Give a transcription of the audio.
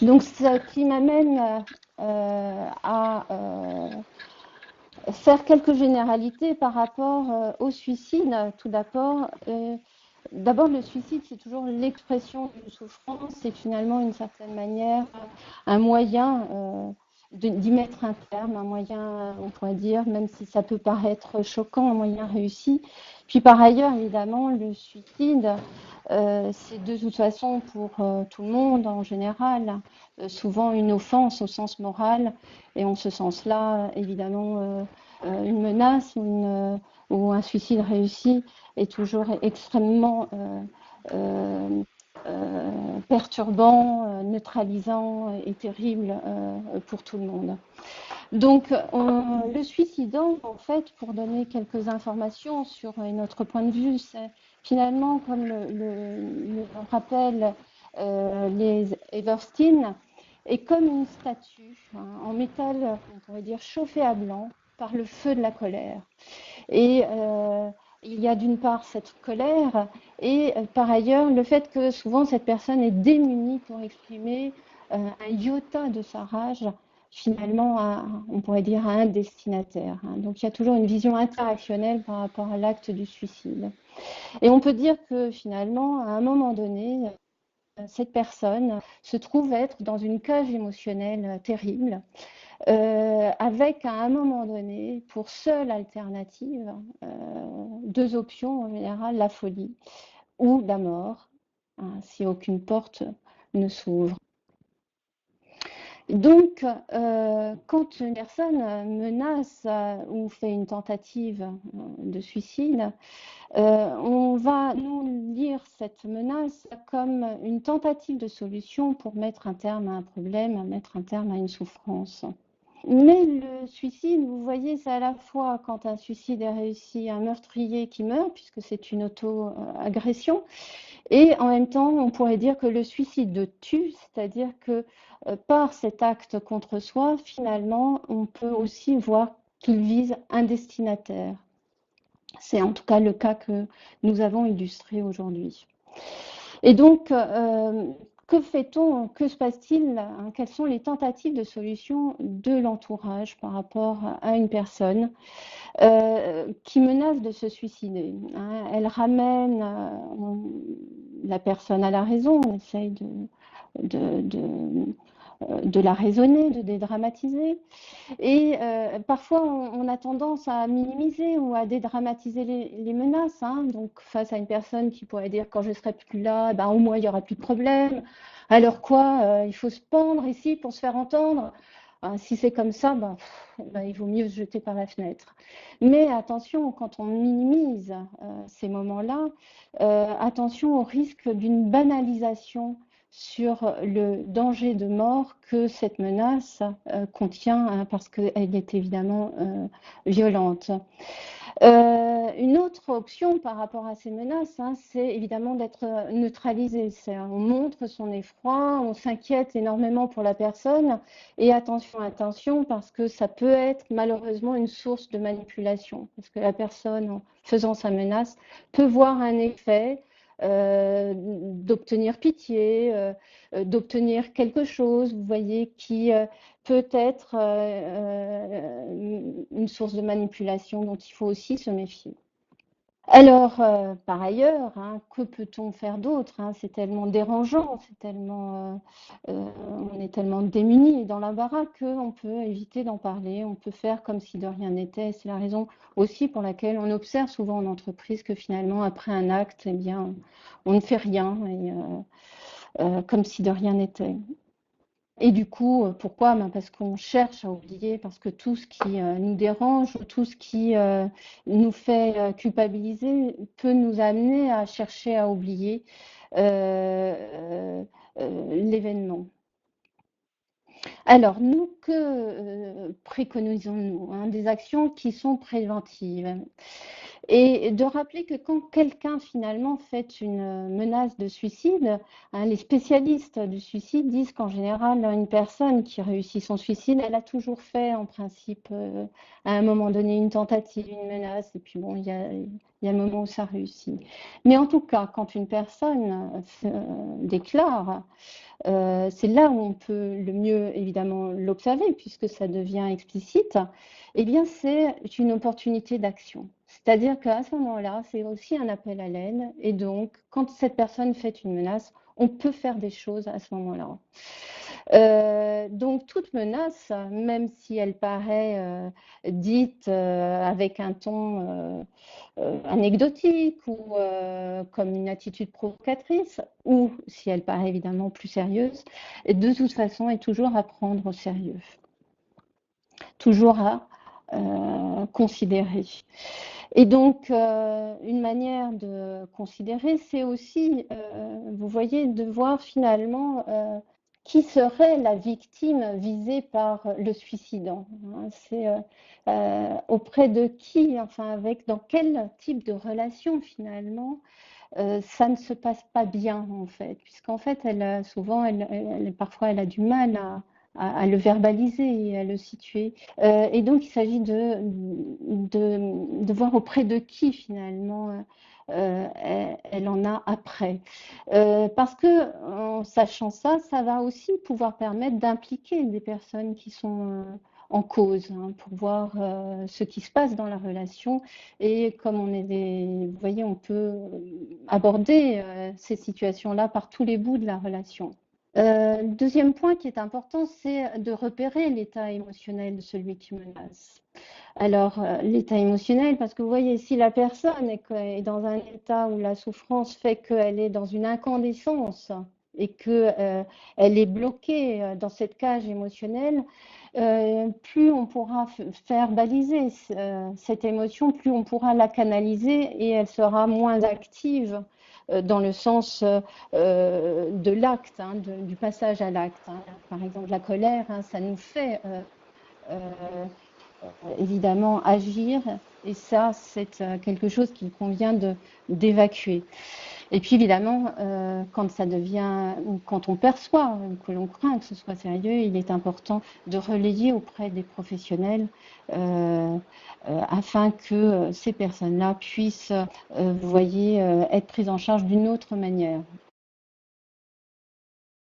Donc, ce qui m'amène à faire quelques généralités par rapport au suicide. Tout d'abord, le suicide, c'est toujours l'expression d'une souffrance, c'est finalement, d'une certaine manière, un moyen d'y mettre un terme, un moyen, on pourrait dire, même si ça peut paraître choquant, un moyen réussi. Puis par ailleurs, évidemment, le suicide, c'est de toute façon pour tout le monde en général, souvent une offense au sens moral, et en ce sens-là, évidemment, une menace ou un suicide réussi est toujours extrêmement perturbant, neutralisant et terrible pour tout le monde. Donc, le suicidant, en fait, pour donner quelques informations sur notre point de vue, c'est finalement, comme le rappellent les Everstein, est comme une statue en métal, on pourrait dire chauffée à blanc par le feu de la colère. Et il y a d'une part cette colère et par ailleurs le fait que souvent cette personne est démunie pour exprimer un iota de sa rage finalement on pourrait dire à un destinataire. Donc il y a toujours une vision interactionnelle par rapport à l'acte du suicide. Et on peut dire que finalement à un moment donné, cette personne se trouve être dans une cage émotionnelle terrible avec à un moment donné, pour seule alternative, deux options en général, la folie ou la mort, si aucune porte ne s'ouvre. Donc, quand une personne menace ou fait une tentative de suicide, on va nous lire cette menace comme une tentative de solution pour mettre un terme à un problème, mettre un terme à une souffrance. Mais le suicide, vous voyez, c'est à la fois quand un suicide est réussi, un meurtrier qui meurt, puisque c'est une auto-agression, et en même temps, on pourrait dire que le suicide tue, c'est-à-dire que par cet acte contre soi, finalement, on peut aussi voir qu'il vise un destinataire. C'est en tout cas le cas que nous avons illustré aujourd'hui. Et donc, que fait-on? Que se passe-t-il? Quelles sont les tentatives de solution de l'entourage par rapport à une personne qui menace de se suicider? Elle ramène la personne à la raison, on essaye de, de, de la raisonner, de dédramatiser. Et parfois, on a tendance à minimiser ou à dédramatiser les menaces. Donc, face à une personne qui pourrait dire quand je ne serai plus là, ben, au moins il n'y aura plus de problème. Alors quoi, il faut se pendre ici pour se faire entendre. Si c'est comme ça, il vaut mieux se jeter par la fenêtre. Mais attention, quand on minimise ces moments-là, attention au risque d'une banalisation sur le danger de mort que cette menace contient, parce qu'elle est évidemment violente. Une autre option par rapport à ces menaces, c'est évidemment d'être neutralisé. On montre son effroi, on s'inquiète énormément pour la personne, et attention, attention, parce que ça peut être malheureusement une source de manipulation, parce que la personne, en faisant sa menace, peut voir un effet d'obtenir pitié, d'obtenir quelque chose, vous voyez, qui peut être une source de manipulation dont il faut aussi se méfier. Alors, par ailleurs, que peut-on faire d'autre? C'est tellement dérangeant, on est tellement démunis et dans l'embarras qu'on peut éviter d'en parler, on peut faire comme si de rien n'était. C'est la raison aussi pour laquelle on observe souvent en entreprise que finalement, après un acte, eh bien, on ne fait rien, et, comme si de rien n'était. Et du coup, pourquoi? Parce qu'on cherche à oublier, parce que tout ce qui nous dérange, tout ce qui nous fait culpabiliser peut nous amener à chercher à oublier l'événement. Alors, nous, que préconisons-nous? Des actions qui sont préventives. Et de rappeler que quand quelqu'un finalement fait une menace de suicide, hein, les spécialistes du suicide disent qu'en général, une personne qui réussit son suicide, elle a toujours fait en principe à un moment donné une tentative, une menace, et puis bon, il y a un moment où ça réussit. Mais en tout cas, quand une personne déclare, c'est là où on peut le mieux évidemment l'observer puisque ça devient explicite, eh bien c'est une opportunité d'action. C'est-à-dire qu'à ce moment-là, c'est aussi un appel à l'aide et donc quand cette personne fait une menace, on peut faire des choses à ce moment-là. Donc toute menace, même si elle paraît dite avec un ton anecdotique ou comme une attitude provocatrice, ou si elle paraît évidemment plus sérieuse, de toute façon est toujours à prendre au sérieux, toujours à considérer. Et donc, une manière de considérer, c'est aussi, vous voyez, de voir finalement qui serait la victime visée par le suicidant. Hein. C'est auprès de qui, enfin, avec, dans quel type de relation finalement ça ne se passe pas bien en fait, puisqu'en fait, souvent, parfois, elle a du mal à le verbaliser et à le situer. Et donc, il s'agit de voir auprès de qui finalement elle en a après. Parce que en sachant ça, ça va aussi pouvoir permettre d'impliquer des personnes qui sont en cause hein, pour voir ce qui se passe dans la relation. Et comme vous voyez, on peut aborder ces situations-là par tous les bouts de la relation. Deuxième point qui est important, c'est de repérer l'état émotionnel de celui qui menace. Alors, l'état émotionnel, parce que vous voyez, si la personne est dans un état où la souffrance fait qu'elle est dans une incandescence et qu'elle est bloquée dans cette cage émotionnelle, plus on pourra faire baliser cette émotion, plus on pourra la canaliser et elle sera moins active dans le sens de l'acte, hein, du passage à l'acte. Hein. Par exemple, la colère, hein, ça nous fait évidemment agir et ça, c'est quelque chose qu'il convient d'évacuer. Et puis évidemment, quand ça devient, ou quand on perçoit que l'on craint que ce soit sérieux, il est important de relayer auprès des professionnels afin que ces personnes-là puissent, vous voyez, être prises en charge d'une autre manière.